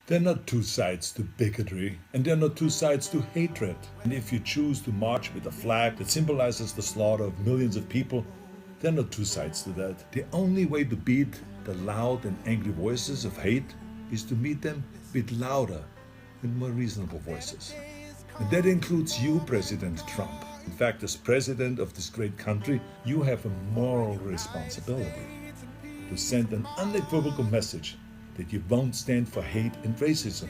There are not two sides to bigotry, and there are not two sides to hatred. And if you choose to march with a flag that symbolizes the slaughter of millions of people, there are not two sides to that. The only way to beat the loud and angry voices of hate is to meet them with louder and more reasonable voices. And that includes you, President Trump. In fact, as president of this great country, you have a moral responsibility to send an unequivocal message that you won't stand for hate and racism.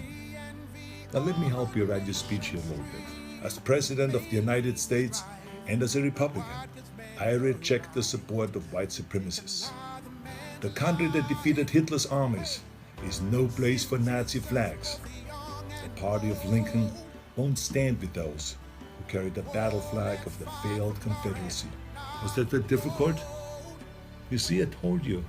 Now let me help you write your speech here a little bit. As President of the United States and as a Republican, I reject the support of white supremacists. The country that defeated Hitler's armies is no place for Nazi flags. The party of Lincoln won't stand with those who carry the battle flag of the failed Confederacy. Was that very difficult? You see, I told you.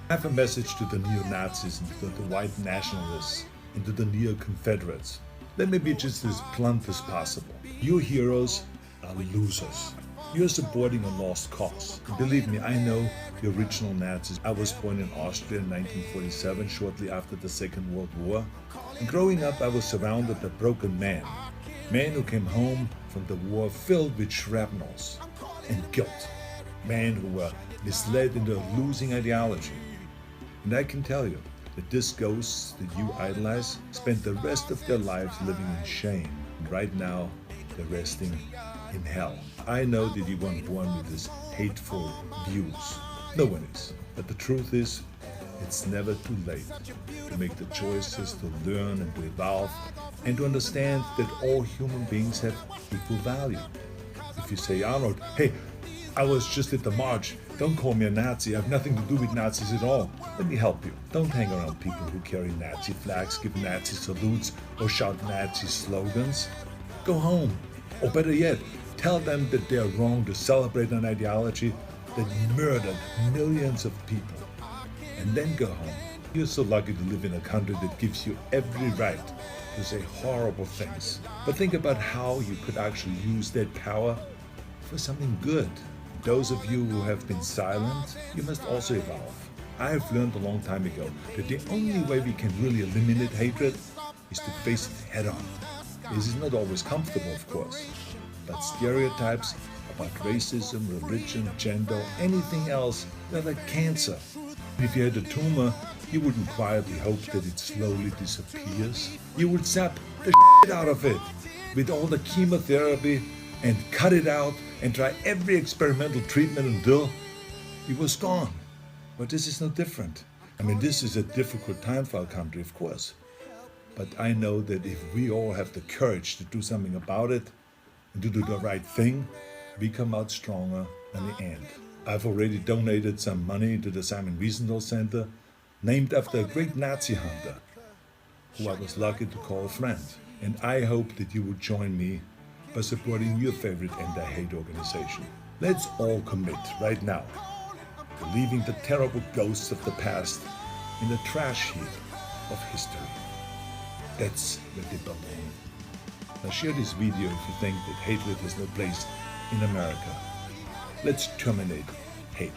I have a message to the neo-Nazis and to the white nationalists and to the neo-Confederates. Let me be just as blunt as possible. You heroes are losers. You're supporting a lost cause. And believe me, I know the original Nazis. I was born in Austria in 1947, shortly after the Second World War. And growing up, I was surrounded by broken men. Men who came home from the war filled with shrapnels and guilt. Men who were misled into a losing ideology. And I can tell you that this ghosts that you idolize spent the rest of their lives living in shame. And right now, they're resting in hell. I know that you weren't born with these hateful views. No one is. But the truth is, it's never too late to make the choices, to learn and to evolve, and to understand that all human beings have equal value. If you say, Arnold, hey, I was just at the march. Don't call me a Nazi. I have nothing to do with Nazis at all. Let me help you. Don't hang around people who carry Nazi flags, give Nazi salutes, or shout Nazi slogans. Go home. Or better yet, tell them that they are wrong to celebrate an ideology that murdered millions of people. And then go home. You're so lucky to live in a country that gives you every right to say horrible things. But think about how you could actually use that power for something good. Those of you who have been silent, you must also evolve. I have learned a long time ago that the only way we can really eliminate hatred is to face it head on. This is not always comfortable, of course, but stereotypes about racism, religion, gender, anything else, they're like cancer. If you had a tumor, you wouldn't quietly hope that it slowly disappears. You would zap the shit out of it with all the chemotherapy and cut it out and try every experimental treatment until it was gone. But this is no different. I mean, this is a difficult time for our country, of course. But I know that if we all have the courage to do something about it and to do the right thing, we come out stronger in the end. I've already donated some money to the Simon Wiesenthal Center, named after a great Nazi hunter, who I was lucky to call a friend. And I hope that you will join me by supporting your favorite anti-hate organization. Let's all commit right now to leaving the terrible ghosts of the past in the trash heap of history. That's where they belong. Now share this video if you think that hatred has no place in America. Let's terminate hate.